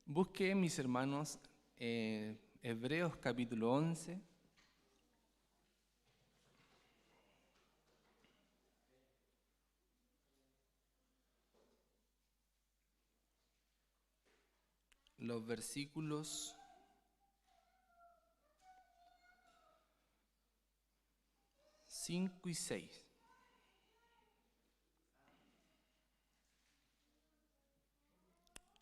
Busque, mis hermanos, Hebreos capítulo 11. Los versículos 5 y 6.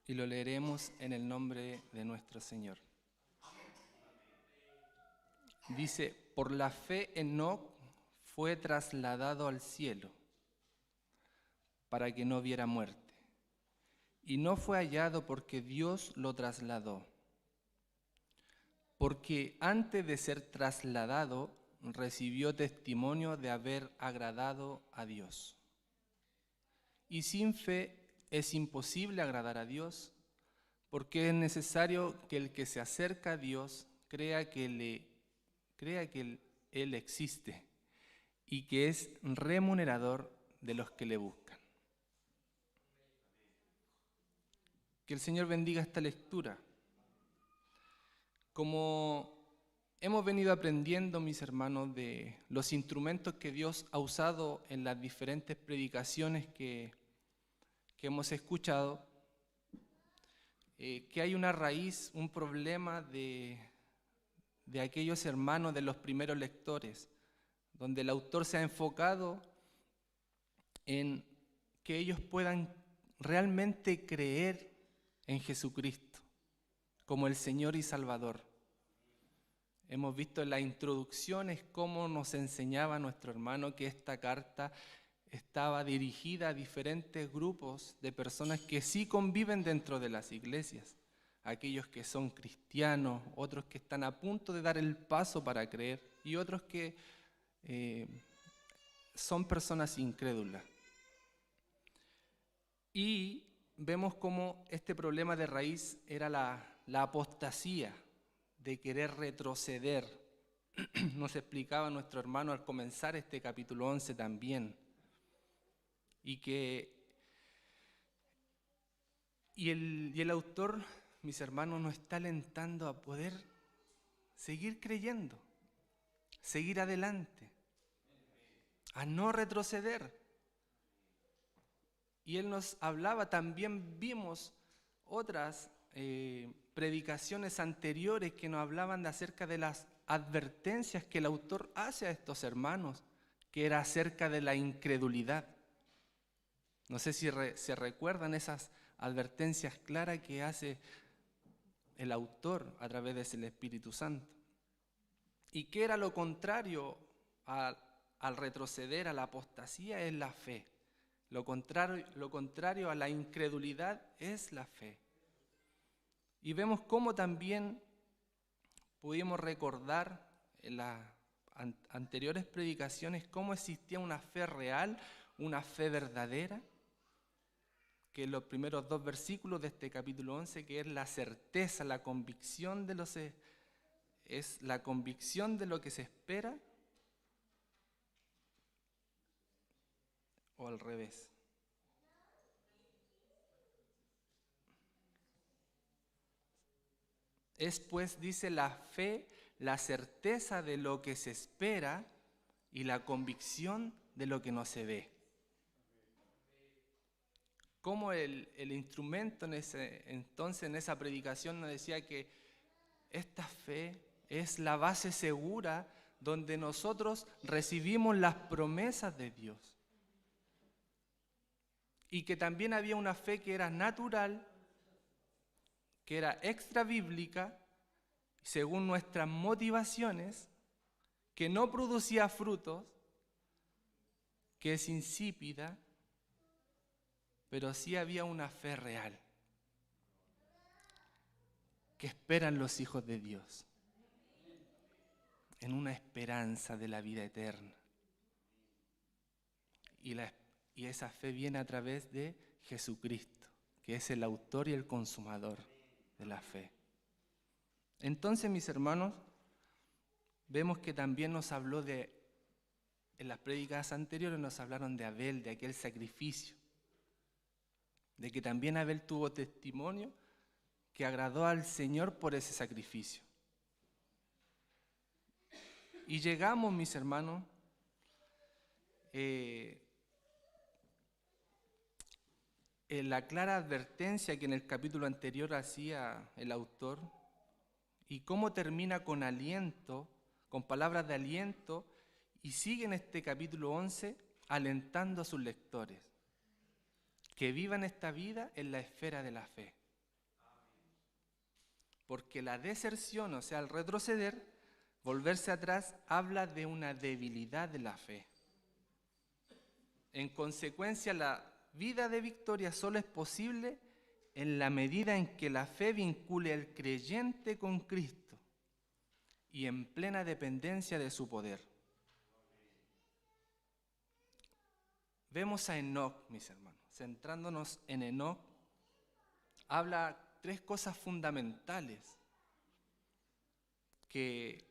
Y lo leeremos en el nombre de nuestro Señor. Dice: por la fe Enoc fue trasladado al cielo para que no viera muerte, y no fue hallado porque Dios lo trasladó. Porque antes de ser trasladado recibió testimonio de haber agradado a Dios. Y sin fe es imposible agradar a Dios, porque es necesario que el que se acerca a Dios crea que Él existe y que es remunerador de los que le buscan. Que el Señor bendiga esta lectura. Como hemos venido aprendiendo, mis hermanos, de los instrumentos que Dios ha usado en las diferentes predicaciones que hemos escuchado, que hay una raíz, un problema de aquellos hermanos, de los primeros lectores, donde el autor se ha enfocado en que ellos puedan realmente creer en Jesucristo como el Señor y Salvador. Hemos visto en las introducciones cómo nos enseñaba nuestro hermano que esta carta estaba dirigida a diferentes grupos de personas que sí conviven dentro de las iglesias. Aquellos que son cristianos, otros que están a punto de dar el paso para creer y otros que son personas incrédulas. Y vemos cómo este problema de raíz era la apostasía, de querer retroceder. Nos explicaba nuestro hermano al comenzar este capítulo 11 también. Y el autor, mis hermanos, nos está alentando a poder seguir creyendo, seguir adelante, a no retroceder. Y él nos hablaba, también vimos otras predicaciones anteriores que nos hablaban acerca de las advertencias que el autor hace a estos hermanos, que era acerca de la incredulidad. No sé si se recuerdan esas advertencias claras que hace el autor a través del Espíritu Santo. ¿Y qué era lo contrario al retroceder, a la apostasía? Es la fe. Lo contrario a la incredulidad es la fe. Y vemos cómo también pudimos recordar en las anteriores predicaciones cómo existía una fe real, una fe verdadera, que en los primeros 2 versículos de este capítulo 11, que es la certeza, la convicción es la convicción de lo que se espera, o al revés. Es pues, dice, la fe, la certeza de lo que se espera y la convicción de lo que no se ve. Como el instrumento en esa predicación nos decía que esta fe es la base segura donde nosotros recibimos las promesas de Dios. Y que también había una fe que era natural, que era extra bíblica, según nuestras motivaciones, que no producía frutos, que es insípida, pero sí había una fe real, que esperan los hijos de Dios, en una esperanza de la vida eterna. Y esa fe viene a través de Jesucristo, que es el autor y el consumador de la fe. Entonces, mis hermanos, vemos que también nos habló en las prédicas anteriores nos hablaron de Abel, de aquel sacrificio, de que también Abel tuvo testimonio que agradó al Señor por ese sacrificio. Y llegamos, mis hermanos, en la clara advertencia que en el capítulo anterior hacía el autor, y cómo termina con aliento, con palabras de aliento, y sigue en este capítulo 11 alentando a sus lectores que vivan esta vida en la esfera de la fe. Porque la deserción, o sea, el retroceder, volverse atrás, habla de una debilidad de la fe. En consecuencia, la vida de victoria solo es posible en la medida en que la fe vincule al creyente con Cristo y en plena dependencia de su poder. Vemos a Enoc, mis hermanos, centrándonos en Enoc, habla tres cosas fundamentales que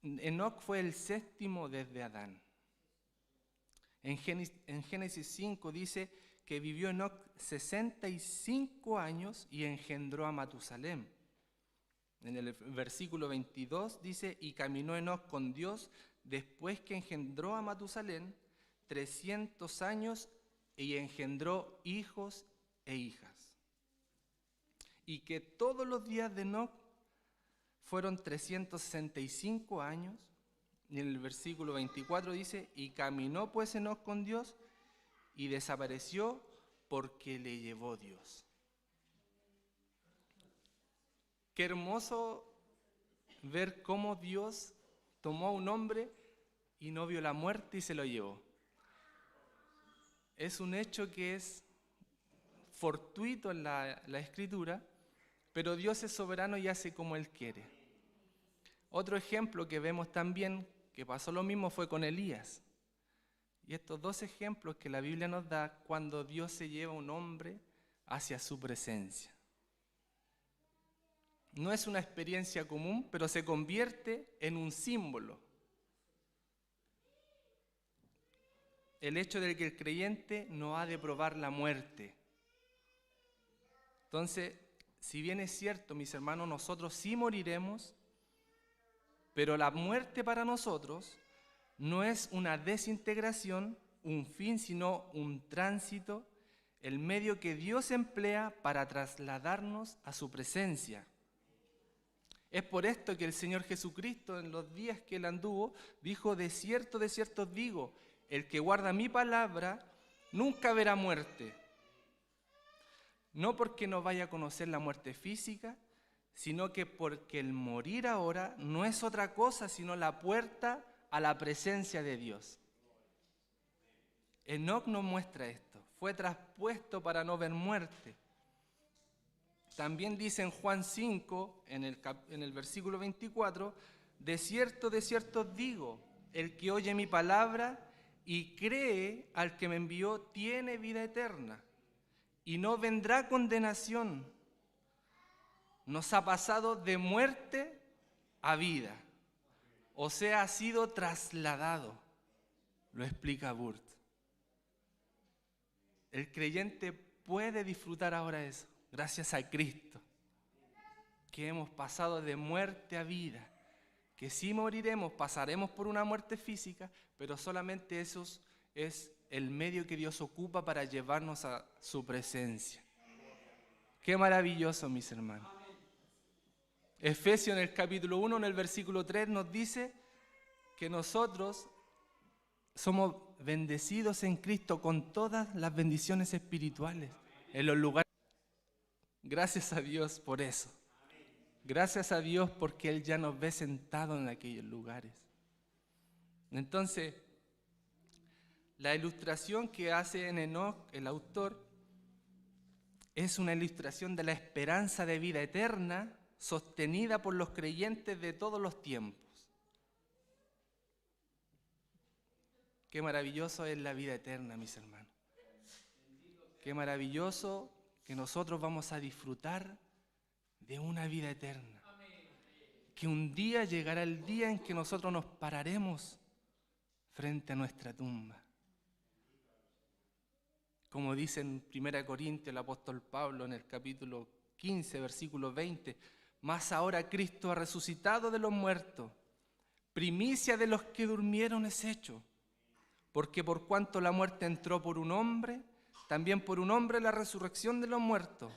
Enoc fue el séptimo desde Adán. En Génesis 5 dice que vivió Enoc 65 años y engendró a Matusalén. En el versículo 22 dice, y caminó Enoc con Dios después que engendró a Matusalén 300 años y engendró hijos e hijas. Y que todos los días de Enoc fueron 365 años. Y en el versículo 24 dice, y caminó pues Enoc con Dios y desapareció porque le llevó Dios. Qué hermoso ver cómo Dios tomó a un hombre y no vio la muerte y se lo llevó. Es un hecho que es fortuito en la Escritura, pero Dios es soberano y hace como Él quiere. Otro ejemplo que vemos también, que pasó lo mismo, fue con Elías. Y estos dos ejemplos que la Biblia nos da cuando Dios se lleva a un hombre hacia su presencia. No es una experiencia común, pero se convierte en un símbolo. El hecho de que el creyente no ha de probar la muerte. Entonces, si bien es cierto, mis hermanos, nosotros sí moriremos, pero la muerte para nosotros no es una desintegración, un fin, sino un tránsito, el medio que Dios emplea para trasladarnos a su presencia. Es por esto que el Señor Jesucristo, en los días que Él anduvo, dijo, de cierto os digo, el que guarda mi palabra nunca verá muerte. No porque no vaya a conocer la muerte física, sino que porque el morir ahora no es otra cosa sino la puerta a la presencia de Dios. Enoc nos muestra esto, fue traspuesto para no ver muerte. También dice en Juan 5, en el versículo 24, de cierto os digo, el que oye mi palabra y cree al que me envió tiene vida eterna y no vendrá condenación. Nos ha pasado de muerte a vida, o sea, ha sido trasladado, lo explica Burt. El creyente puede disfrutar ahora eso, gracias a Cristo, que hemos pasado de muerte a vida, que sí moriremos, pasaremos por una muerte física, pero solamente eso es el medio que Dios ocupa para llevarnos a su presencia. Qué maravilloso, mis hermanos. Efesios en el capítulo 1, en el versículo 3, nos dice que nosotros somos bendecidos en Cristo con todas las bendiciones espirituales en los lugares. Gracias a Dios por eso. Gracias a Dios porque Él ya nos ve sentados en aquellos lugares. Entonces, la ilustración que hace en Enoc el autor es una ilustración de la esperanza de vida eterna sostenida por los creyentes de todos los tiempos. Qué maravilloso es la vida eterna, mis hermanos. Qué maravilloso que nosotros vamos a disfrutar de una vida eterna. Que un día llegará el día en que nosotros nos pararemos frente a nuestra tumba. como dice en 1 Corintios el apóstol Pablo en el capítulo 15, versículo 20, mas ahora Cristo ha resucitado de los muertos, primicia de los que durmieron es hecho, porque por cuanto la muerte entró por un hombre, también por un hombre la resurrección de los muertos,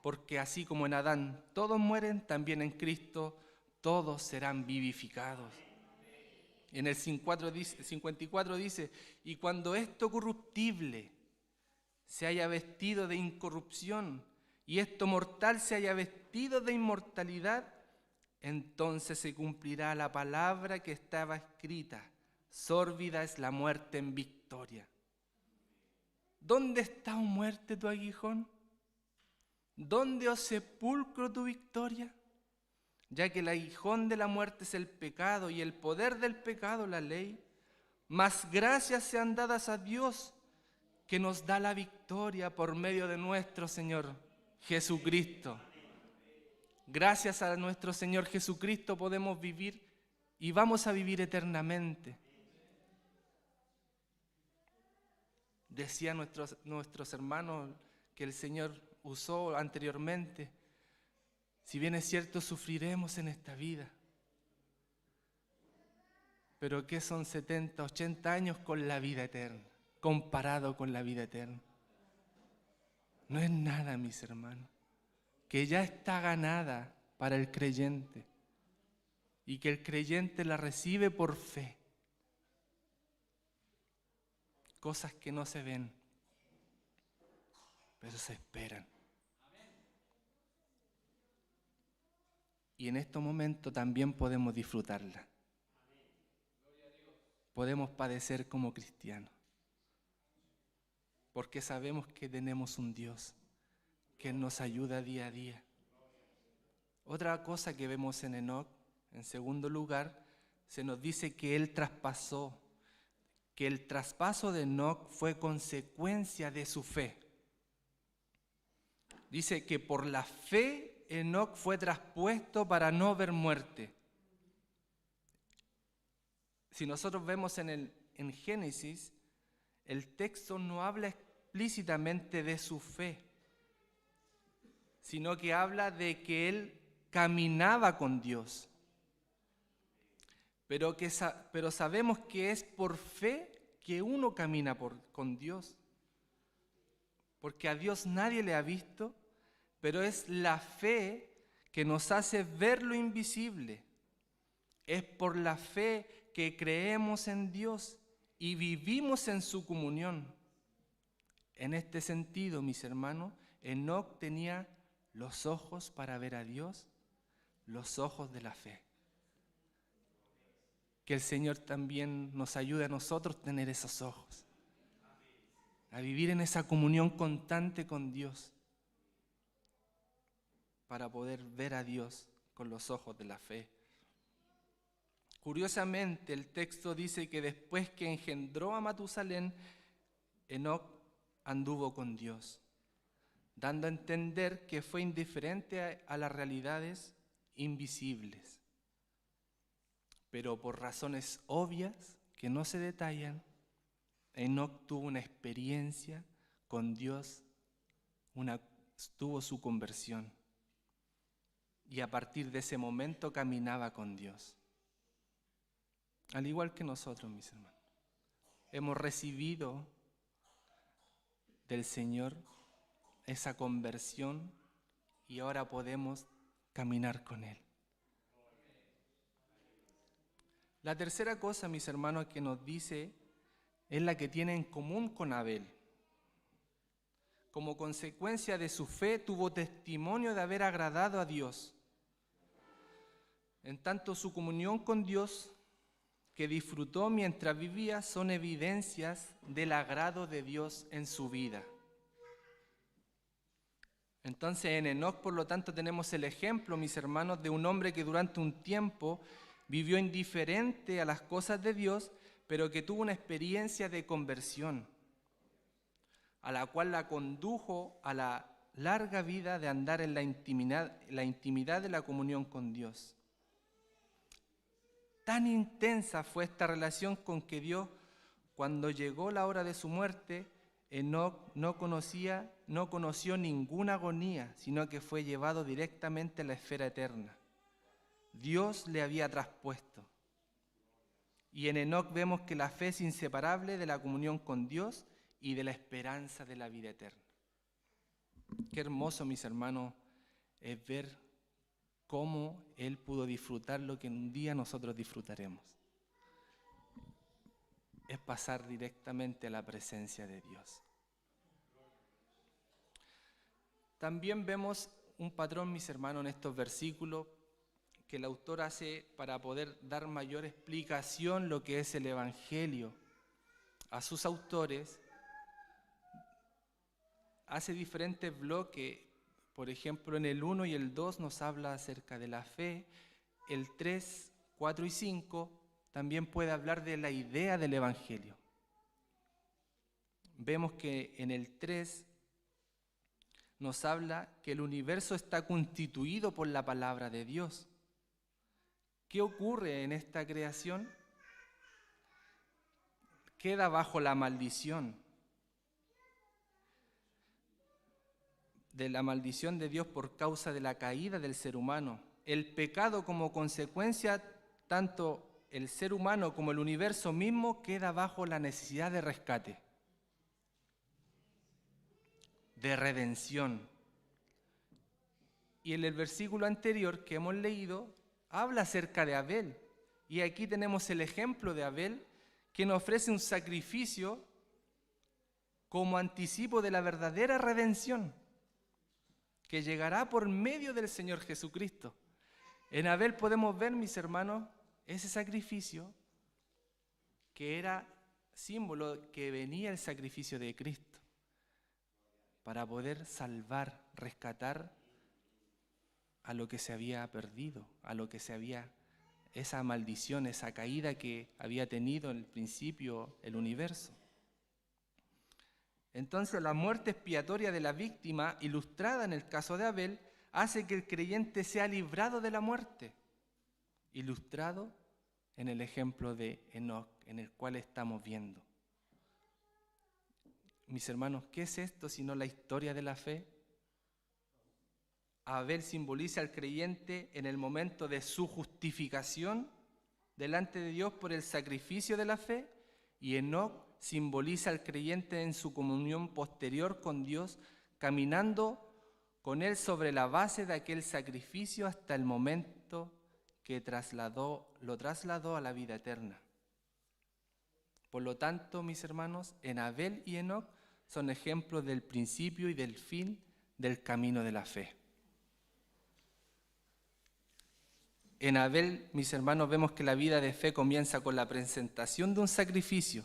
porque así como en Adán todos mueren, también en Cristo todos serán vivificados. En el 54 dice, y cuando esto corruptible se haya vestido de incorrupción, y esto mortal se haya vestido de inmortalidad, entonces se cumplirá la palabra que estaba escrita, sórbida es la muerte en victoria. ¿Dónde está, oh muerte, tu aguijón? ¿Dónde, oh sepulcro, tu victoria? Ya que el aguijón de la muerte es el pecado y el poder del pecado la ley, mas gracias sean dadas a Dios que nos da la victoria por medio de nuestro Señor Jesucristo. Gracias a nuestro Señor Jesucristo podemos vivir y vamos a vivir eternamente. Decían nuestros hermanos que el Señor usó anteriormente, si bien es cierto sufriremos en esta vida, pero ¿qué son 70, 80 años con la vida eterna, comparado con la vida eterna? No es nada, mis hermanos, que ya está ganada para el creyente y que el creyente la recibe por fe. Cosas que no se ven, pero se esperan. Y en estos momentos también podemos disfrutarla. Podemos padecer como cristianos, porque sabemos que tenemos un Dios que nos ayuda día a día. Otra cosa que vemos en Enoc, en segundo lugar, se nos dice que él traspasó, que el traspaso de Enoc fue consecuencia de su fe. Dice que por la fe Enoc fue traspuesto para no ver muerte. Si nosotros vemos en Génesis, el texto no habla explícitamente de su fe, sino que habla de que él caminaba con Dios. Pero sabemos que es por fe que uno camina con Dios. Porque a Dios nadie le ha visto, pero es la fe que nos hace ver lo invisible. Es por la fe que creemos en Dios y vivimos en su comunión. En este sentido, mis hermanos, Enoc tenía los ojos para ver a Dios, los ojos de la fe. Que el Señor también nos ayude a nosotros a tener esos ojos, a vivir en esa comunión constante con Dios, para poder ver a Dios con los ojos de la fe. Curiosamente, el texto dice que después que engendró a Matusalén, Enoc anduvo con Dios, dando a entender que fue indiferente a las realidades invisibles. Pero por razones obvias que no se detallan, Enoc tuvo una experiencia con Dios, tuvo su conversión. Y a partir de ese momento caminaba con Dios. Al igual que nosotros, mis hermanos. Hemos recibido del Señor esa conversión y ahora podemos caminar con Él. La tercera cosa, mis hermanos, que nos dice es la que tiene en común con Abel. Como consecuencia de su fe, tuvo testimonio de haber agradado a Dios. En tanto, su comunión con Dios que disfrutó mientras vivía son evidencias del agrado de Dios en su vida. Entonces, en Enoc, por lo tanto, tenemos el ejemplo, mis hermanos, de un hombre que durante un tiempo vivió indiferente a las cosas de Dios, pero que tuvo una experiencia de conversión, a la cual la condujo a la larga vida de andar en la intimidad de la comunión con Dios. Tan intensa fue esta relación con que Dios, cuando llegó la hora de su muerte, Enoc no conoció ninguna agonía, sino que fue llevado directamente a la esfera eterna. Dios le había traspuesto. Y en Enoc vemos que la fe es inseparable de la comunión con Dios y de la esperanza de la vida eterna. Qué hermoso, mis hermanos, es ver cómo él pudo disfrutar lo que un día nosotros disfrutaremos. Es pasar directamente a la presencia de Dios. También vemos un patrón, mis hermanos, en estos versículos que el autor hace para poder dar mayor explicación lo que es el Evangelio a sus autores. Hace diferentes bloques. Por ejemplo, en el 1 y el 2 nos habla acerca de la fe. El 3, 4 y 5 también puede hablar de la idea del Evangelio. Vemos que en el 3 nos habla que el universo está constituido por la palabra de Dios. ¿Qué ocurre en esta creación? Queda bajo la maldición. De la maldición de Dios por causa de la caída del ser humano. El pecado como consecuencia, tanto el ser humano como el universo mismo queda bajo la necesidad de rescate, de redención. Y en el versículo anterior que hemos leído, habla acerca de Abel. Y aquí tenemos el ejemplo de Abel, quien ofrece un sacrificio como anticipo de la verdadera redención, que llegará por medio del Señor Jesucristo. En Abel podemos ver, mis hermanos, ese sacrificio que era símbolo que venía el sacrificio de Cristo para poder salvar, rescatar a lo que se había perdido, a lo que se había, esa maldición, esa caída que había tenido en el principio el universo. Entonces la muerte expiatoria de la víctima, ilustrada en el caso de Abel, hace que el creyente sea librado de la muerte, ilustrado en el ejemplo de Enoc, en el cual estamos viendo. Mis hermanos, ¿qué es esto sino la historia de la fe? Abel simboliza al creyente en el momento de su justificación delante de Dios por el sacrificio de la fe, y Enoc simboliza al creyente en su comunión posterior con Dios, caminando con Él sobre la base de aquel sacrificio hasta el momento que lo trasladó a la vida eterna. Por lo tanto, mis hermanos, en Abel y Enoc son ejemplos del principio y del fin del camino de la fe. En Abel, mis hermanos, vemos que la vida de fe comienza con la presentación de un sacrificio,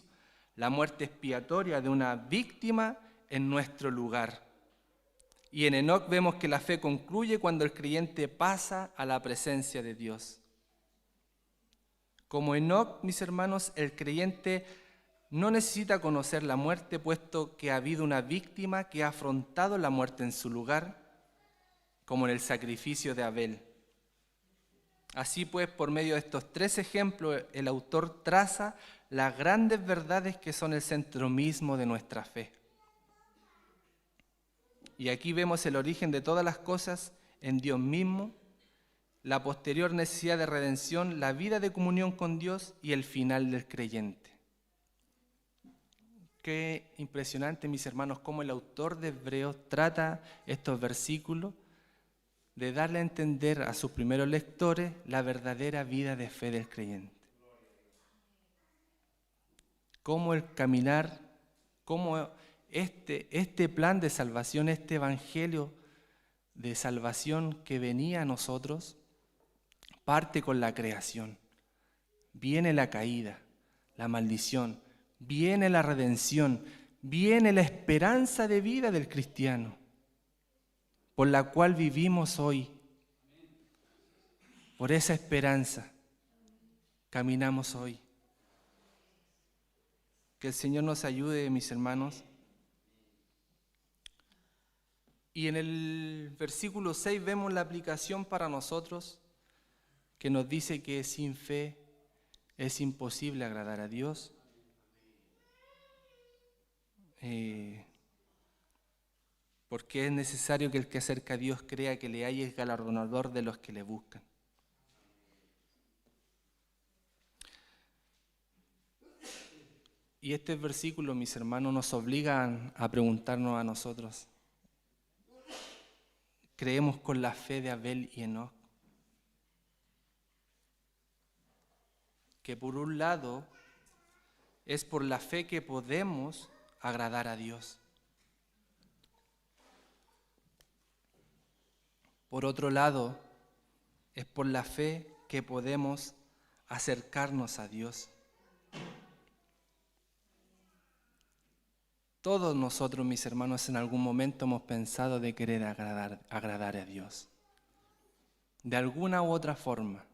la muerte expiatoria de una víctima en nuestro lugar. Y en Enoc vemos que la fe concluye cuando el creyente pasa a la presencia de Dios. Como Enoc, mis hermanos, el creyente no necesita conocer la muerte, puesto que ha habido una víctima que ha afrontado la muerte en su lugar, como en el sacrificio de Abel. Así pues, por medio de estos tres ejemplos, el autor traza las grandes verdades que son el centro mismo de nuestra fe. Y aquí vemos el origen de todas las cosas en Dios mismo, la posterior necesidad de redención, la vida de comunión con Dios y el final del creyente. Qué impresionante, mis hermanos, cómo el autor de Hebreos trata estos versículos de darle a entender a sus primeros lectores la verdadera vida de fe del creyente. Cómo el caminar, cómo este plan de salvación, este evangelio de salvación que venía a nosotros, parte con la creación. Viene la caída, la maldición, viene la redención, viene la esperanza de vida del cristiano, por la cual vivimos hoy. Por esa esperanza caminamos hoy. Que el Señor nos ayude, mis hermanos. Y en el versículo 6 vemos la aplicación para nosotros, que nos dice que sin fe es imposible agradar a Dios. porque es necesario que el que acerca a Dios crea que le hay es galardonador de los que le buscan. Y este versículo, mis hermanos, nos obligan a preguntarnos a nosotros, ¿creemos con la fe de Abel y Enoc? Que por un lado es por la fe que podemos agradar a Dios. Por otro lado, es por la fe que podemos acercarnos a Dios. Todos nosotros, mis hermanos, en algún momento hemos pensado de querer agradar a Dios, de alguna u otra forma.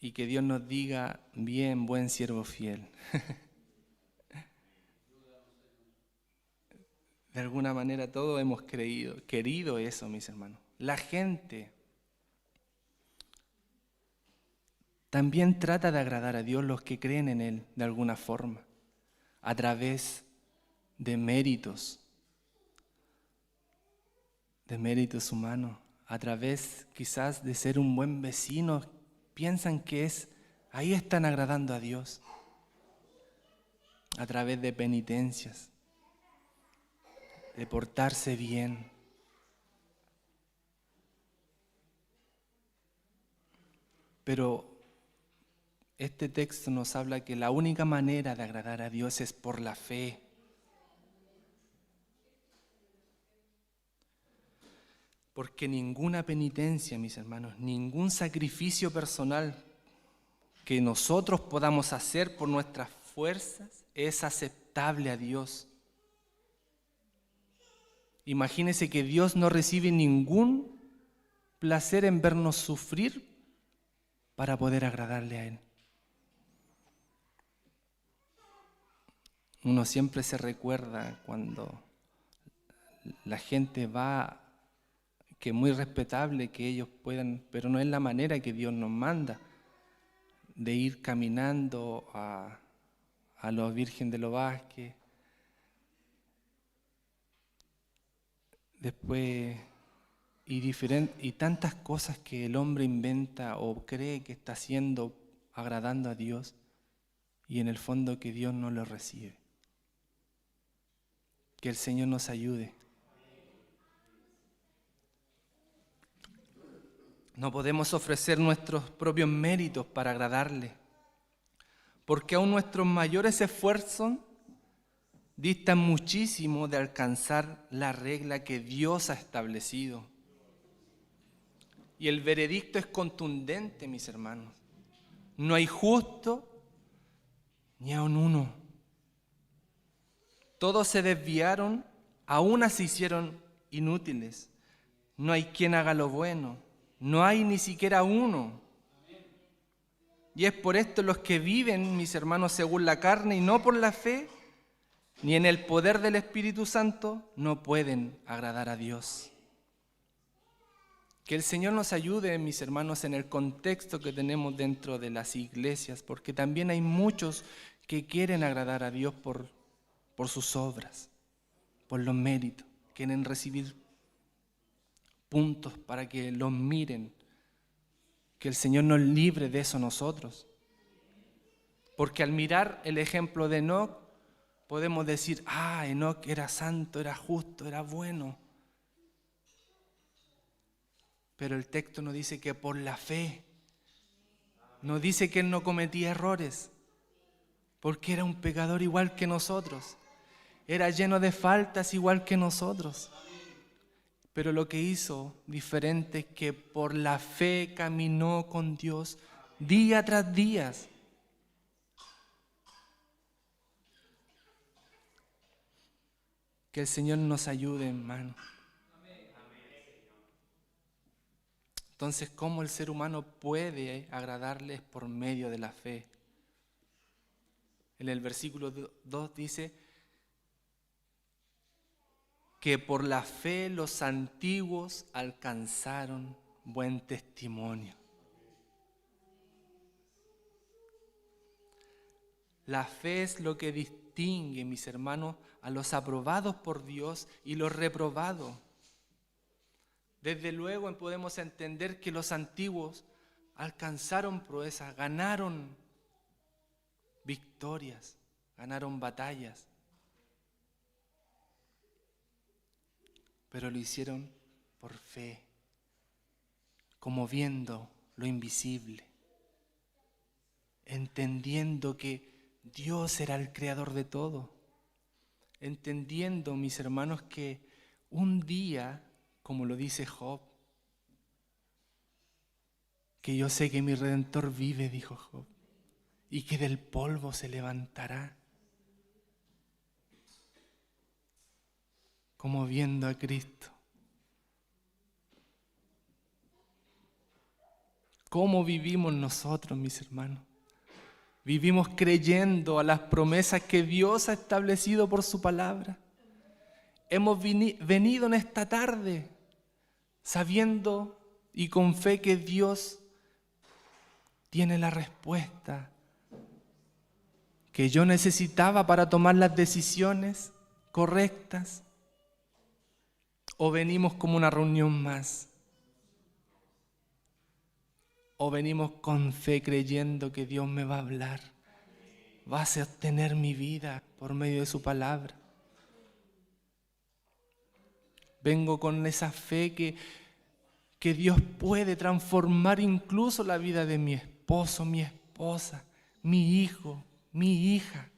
Y que Dios nos diga, bien, buen siervo fiel. De alguna manera todos hemos querido eso, mis hermanos. La gente también trata de agradar a Dios, los que creen en Él, de alguna forma, a través de méritos humanos, a través quizás de ser un buen vecino. Piensan que ahí están agradando a Dios, a través de penitencias, de portarse bien. Pero este texto nos habla que la única manera de agradar a Dios es por la fe. Porque ninguna penitencia, mis hermanos, ningún sacrificio personal que nosotros podamos hacer por nuestras fuerzas es aceptable a Dios. Imagínense que Dios no recibe ningún placer en vernos sufrir para poder agradarle a Él. Uno siempre se recuerda cuando la gente va, que es muy respetable que ellos puedan, pero no es la manera que Dios nos manda, de ir caminando a los Virgen de los Vázquez. Después, y tantas cosas que el hombre inventa o cree que está haciendo, agradando a Dios, y en el fondo que Dios no lo recibe. Que el Señor nos ayude. No podemos ofrecer nuestros propios méritos para agradarle, porque aún nuestros mayores esfuerzos distan muchísimo de alcanzar la regla que Dios ha establecido. Y el veredicto es contundente, mis hermanos. No hay justo ni aun uno. Todos se desviaron, aún se hicieron inútiles. No hay quien haga lo bueno. No hay ni siquiera uno. Y es por esto los que viven, mis hermanos, según la carne y no por la fe, ni en el poder del Espíritu Santo, no pueden agradar a Dios. Que el Señor nos ayude, mis hermanos, en el contexto que tenemos dentro de las iglesias, porque también hay muchos que quieren agradar a Dios por sus obras, por los méritos. Quieren recibir puntos para que los miren. Que el Señor nos libre de eso nosotros. Porque al mirar el ejemplo de Enoc, podemos decir, Enoc era santo, era justo, era bueno. Pero el texto nos dice que por la fe, nos dice que él no cometía errores, porque era un pecador igual que nosotros, era lleno de faltas igual que nosotros. Pero lo que hizo diferente es que por la fe caminó con Dios día tras día. Que el Señor nos ayude, hermano. Entonces, ¿cómo el ser humano puede agradarle? Es por medio de la fe. En el versículo 2 dice que por la fe los antiguos alcanzaron buen testimonio. La fe es lo que distingue, mis hermanos, a los aprobados por Dios y los reprobados. Desde luego podemos entender que los antiguos alcanzaron proezas, ganaron victorias, ganaron batallas, pero lo hicieron por fe, como viendo lo invisible, entendiendo que Dios era el creador de todo, entendiendo, mis hermanos, que un día, como lo dice Job, que yo sé que mi Redentor vive, dijo Job, y que del polvo se levantará, como viendo a Cristo. ¿Cómo vivimos nosotros, mis hermanos? Vivimos creyendo a las promesas que Dios ha establecido por su palabra. Hemos venido en esta tarde sabiendo y con fe que Dios tiene la respuesta que yo necesitaba para tomar las decisiones correctas. ¿O venimos como una reunión más? ¿O venimos con fe creyendo que Dios me va a hablar? Va a sostener mi vida por medio de su palabra. Vengo con esa fe que Dios puede transformar incluso la vida de mi esposo, mi esposa, mi hijo, mi hija.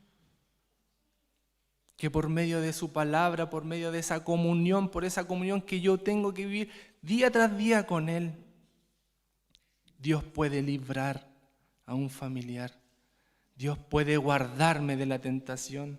Que por medio de su palabra, por medio de esa comunión, por esa comunión que yo tengo que vivir día tras día con Él, Dios puede librar a un familiar. Dios puede guardarme de la tentación.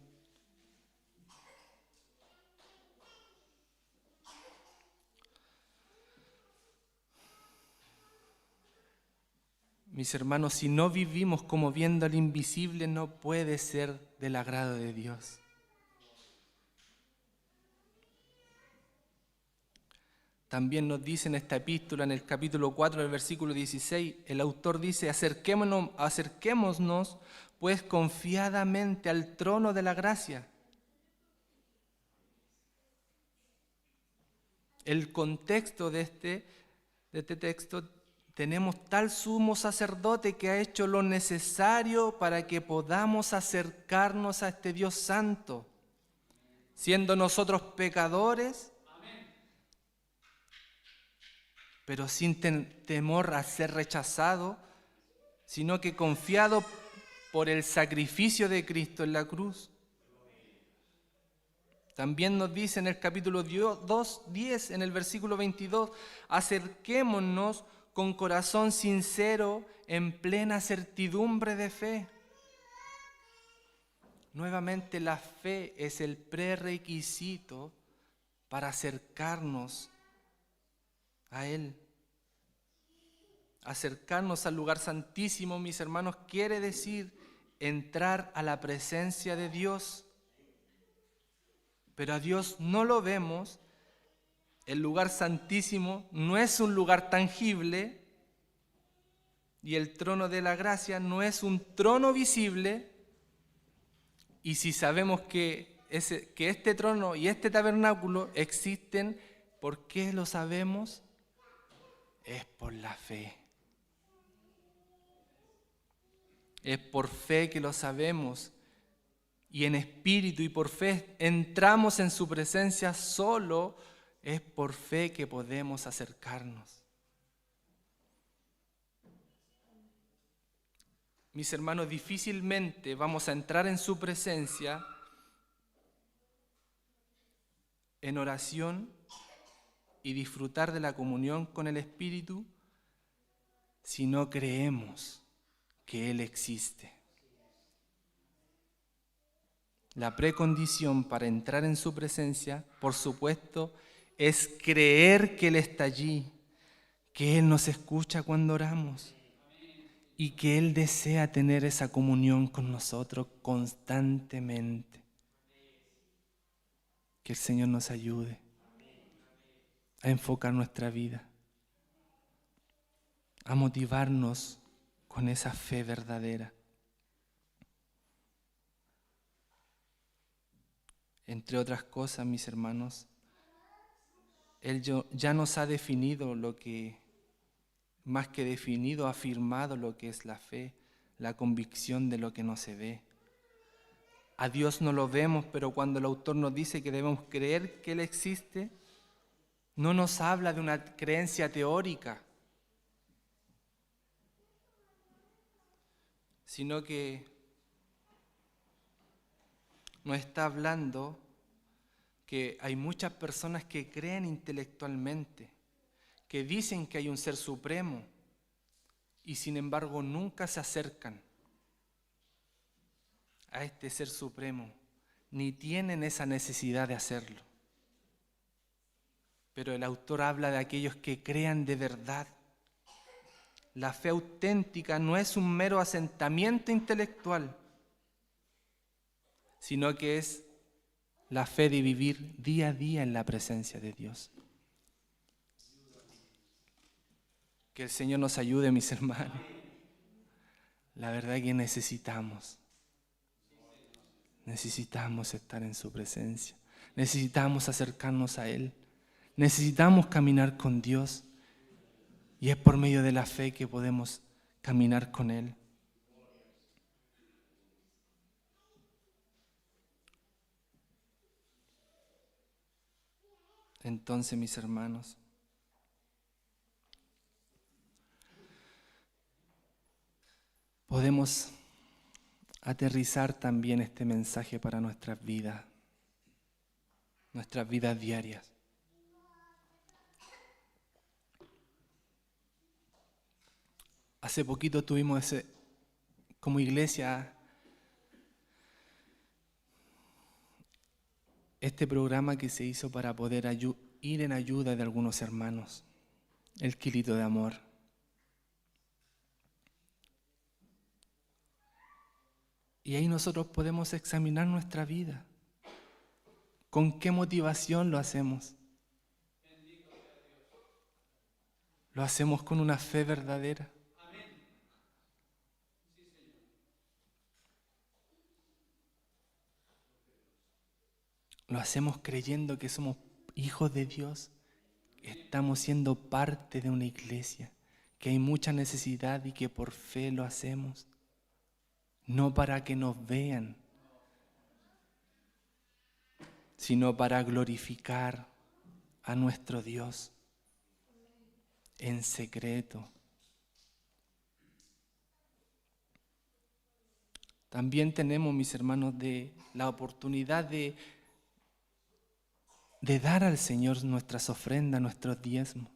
Mis hermanos, si no vivimos como viendo al invisible, no puede ser del agrado de Dios. También nos dice en esta epístola, en el capítulo 4, el versículo 16, el autor dice: acerquémonos pues confiadamente al trono de la gracia. El contexto de este texto: tenemos tal sumo sacerdote que ha hecho lo necesario para que podamos acercarnos a este Dios santo, siendo nosotros pecadores, pero sin temor a ser rechazado, sino que confiado por el sacrificio de Cristo en la cruz. También nos dice en el capítulo 2:10, en el versículo 22, acerquémonos con corazón sincero, en plena certidumbre de fe. Nuevamente, la fe es el prerequisito para acercarnos a Él. Acercarnos al lugar santísimo, mis hermanos, quiere decir entrar a la presencia de Dios. Pero a Dios no lo vemos. El lugar santísimo no es un lugar tangible y el trono de la gracia no es un trono visible. Y si sabemos que este trono y este tabernáculo existen, ¿por qué lo sabemos? Es por la fe. Es por fe que lo sabemos. Y en espíritu y por fe entramos en su presencia. Solo es por fe que podemos acercarnos. Mis hermanos, difícilmente vamos a entrar en su presencia en oración y disfrutar de la comunión con el Espíritu si no creemos que Él existe. La precondición para entrar en su presencia, por supuesto, es creer que Él está allí, que Él nos escucha cuando oramos y que Él desea tener esa comunión con nosotros constantemente. Que el Señor nos ayude a enfocar nuestra vida, a motivarnos con esa fe verdadera. Entre otras cosas, mis hermanos, Él ya nos ha definido lo que, más que definido, ha afirmado lo que es la fe, la convicción de lo que no se ve. A Dios no lo vemos, pero cuando el autor nos dice que debemos creer que Él existe, no nos habla de una creencia teórica, sino que nos está hablando que hay muchas personas que creen intelectualmente, que dicen que hay un ser supremo y sin embargo nunca se acercan a este ser supremo, ni tienen esa necesidad de hacerlo. Pero el autor habla de aquellos que crean de verdad. La fe auténtica no es un mero asentamiento intelectual, sino que es la fe de vivir día a día en la presencia de Dios. Que el Señor nos ayude, mis hermanos. La verdad es que necesitamos estar en su presencia. Necesitamos acercarnos a Él. Necesitamos caminar con Dios. Y es por medio de la fe que podemos caminar con Él. Entonces, mis hermanos, podemos aterrizar también este mensaje para nuestras vidas diarias. Hace poquito tuvimos como iglesia este programa que se hizo para poder ir en ayuda de algunos hermanos, el Kilito de Amor. Y ahí nosotros podemos examinar nuestra vida. ¿Con qué motivación lo hacemos? ¿Lo hacemos con una fe verdadera? ¿Lo hacemos creyendo que somos hijos de Dios? Estamos siendo parte de una iglesia, que hay mucha necesidad y que por fe lo hacemos. No para que nos vean, sino para glorificar a nuestro Dios en secreto. También tenemos, mis hermanos, la oportunidad de dar al Señor nuestras ofrendas, nuestros diezmos.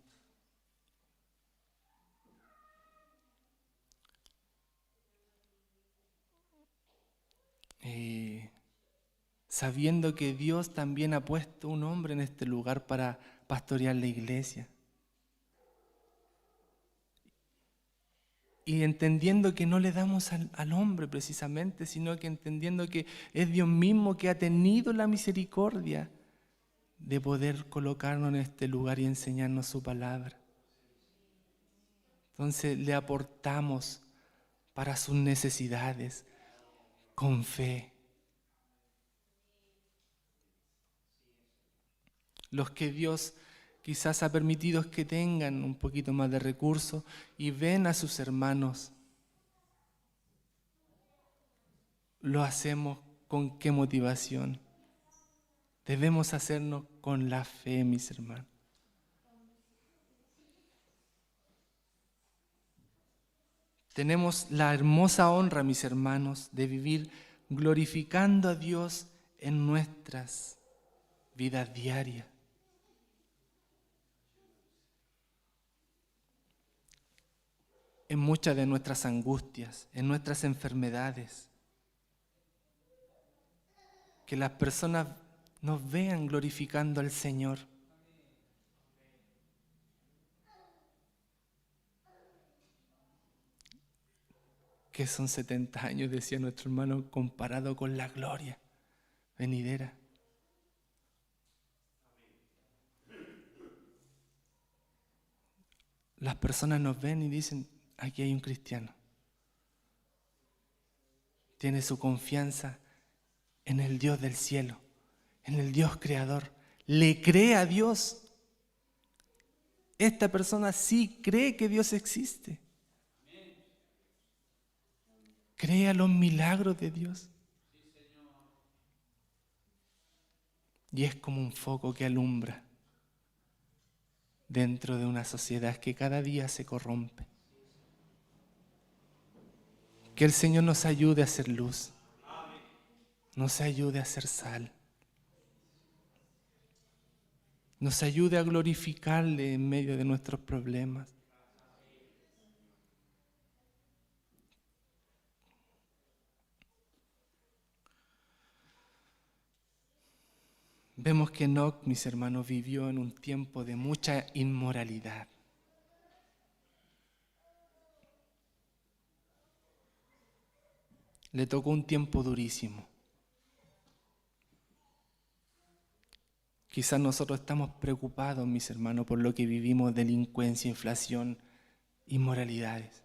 Sabiendo que Dios también ha puesto un hombre en este lugar para pastorear la iglesia. Y entendiendo que no le damos al hombre precisamente, sino que entendiendo que es Dios mismo que ha tenido la misericordia de poder colocarnos en este lugar y enseñarnos su palabra. Entonces le aportamos para sus necesidades con fe. Los que Dios quizás ha permitido que tengan un poquito más de recursos y ven a sus hermanos, lo hacemos con qué motivación. Debemos hacernos con la fe, mis hermanos. Tenemos la hermosa honra, mis hermanos, de vivir glorificando a Dios en nuestras vidas diarias. En muchas de nuestras angustias, en nuestras enfermedades. Que las personas nos vean glorificando al Señor. Que son 70 años, decía nuestro hermano, comparado con la gloria venidera. Las personas nos ven y dicen, aquí hay un cristiano. Tiene su confianza en el Dios del cielo, en el Dios creador. Le cree a Dios. Esta persona sí cree que Dios existe. Cree a los milagros de Dios. Y es como un foco que alumbra dentro de una sociedad que cada día se corrompe. Que el Señor nos ayude a hacer luz. Nos ayude a hacer sal. Nos ayude a glorificarle en medio de nuestros problemas. Vemos que Enoc, mis hermanos, vivió en un tiempo de mucha inmoralidad. Le tocó un tiempo durísimo. Quizás nosotros estamos preocupados, mis hermanos, por lo que vivimos: delincuencia, inflación, inmoralidades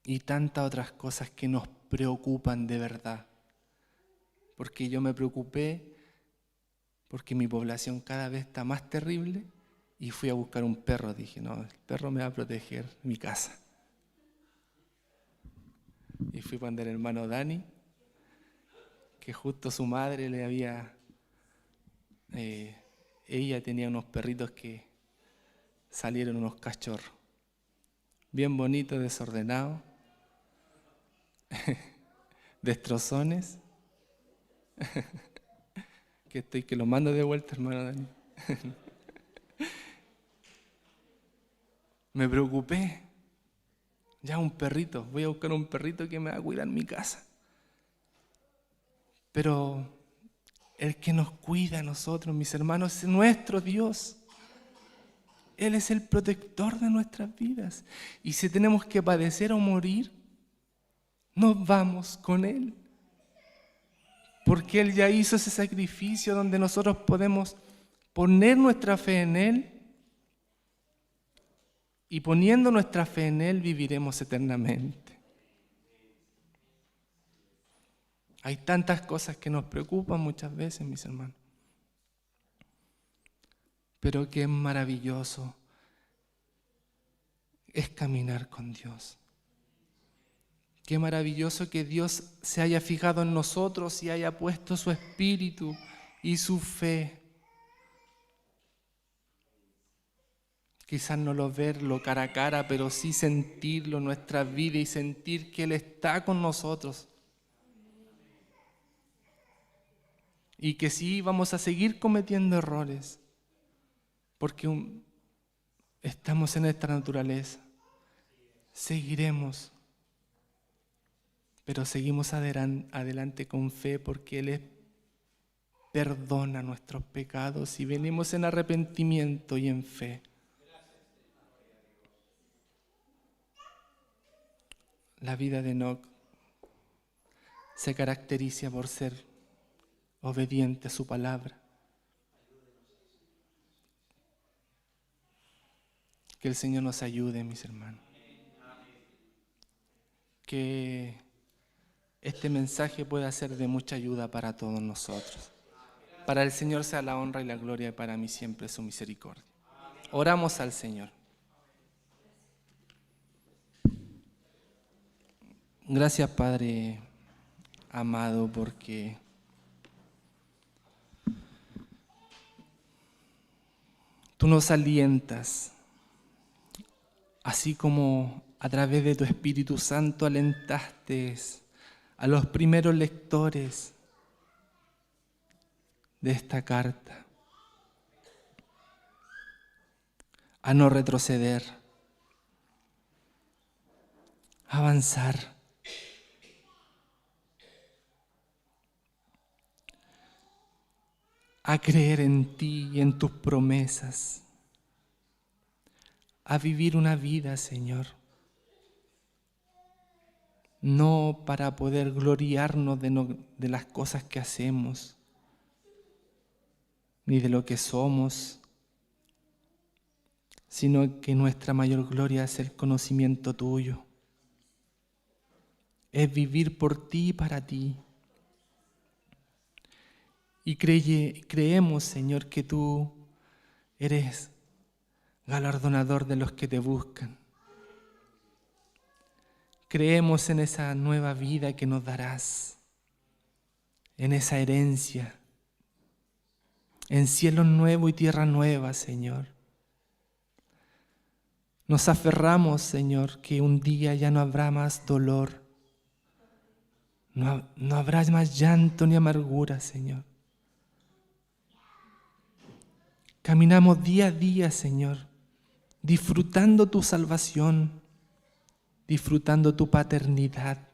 y tantas otras cosas que nos preocupan de verdad. Porque yo me preocupé porque mi población cada vez está más terrible y fui a buscar un perro. Dije, no, el perro me va a proteger mi casa. Y fui con el hermano Dani, que justo su madre le había... ella tenía unos perritos que salieron unos cachorros. Bien bonitos, desordenados, destrozones. Que lo mando de vuelta, hermano Dani. Me preocupé. Ya un perrito, voy a buscar un perrito que me va a cuidar mi casa. Pero el que nos cuida a nosotros, mis hermanos, es nuestro Dios. Él es el protector de nuestras vidas. Y si tenemos que padecer o morir, nos vamos con Él. Porque Él ya hizo ese sacrificio donde nosotros podemos poner nuestra fe en Él. Y poniendo nuestra fe en Él, viviremos eternamente. Hay tantas cosas que nos preocupan muchas veces, mis hermanos. Pero qué maravilloso es caminar con Dios. Qué maravilloso que Dios se haya fijado en nosotros y haya puesto su espíritu y su fe. Quizás no lo verlo cara a cara, pero sí sentirlo en nuestra vida y sentir que Él está con nosotros. Y que sí vamos a seguir cometiendo errores, porque estamos en esta naturaleza. Seguiremos, pero seguimos adelante con fe, porque Él perdona nuestros pecados y venimos en arrepentimiento y en fe. La vida de Enoc se caracteriza por ser obediente a su palabra. Que el Señor nos ayude, mis hermanos. Que este mensaje pueda ser de mucha ayuda para todos nosotros. Para el Señor sea la honra y la gloria, y para mí siempre su misericordia. Oramos al Señor. Gracias, Padre amado, porque tú nos alientas, así como a través de tu Espíritu Santo alentaste a los primeros lectores de esta carta a no retroceder, a avanzar. A creer en ti y en tus promesas, a vivir una vida, Señor, no para poder gloriarnos de las cosas que hacemos, ni de lo que somos, sino que nuestra mayor gloria es el conocimiento tuyo, es vivir por ti y para ti. Y creemos, Señor, que tú eres galardonador de los que te buscan. Creemos en esa nueva vida que nos darás, en esa herencia, en cielo nuevo y tierra nueva, Señor. Nos aferramos, Señor, que un día ya no habrá más dolor, no habrá más llanto ni amargura, Señor. Caminamos día a día, Señor, disfrutando tu salvación, disfrutando tu paternidad.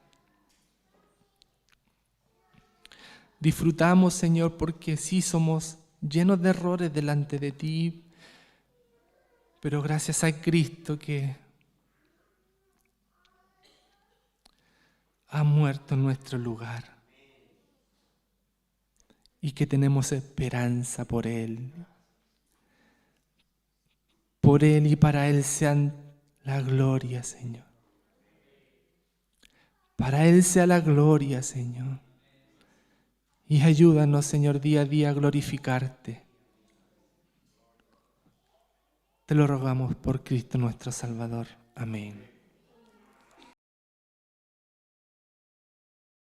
Disfrutamos, Señor, porque sí somos llenos de errores delante de ti, pero gracias a Cristo que ha muerto en nuestro lugar y que tenemos esperanza por Él. Por Él y para Él sean la gloria, Señor. Para Él sea la gloria, Señor. Y ayúdanos, Señor, día a día a glorificarte. Te lo rogamos por Cristo nuestro Salvador. Amén.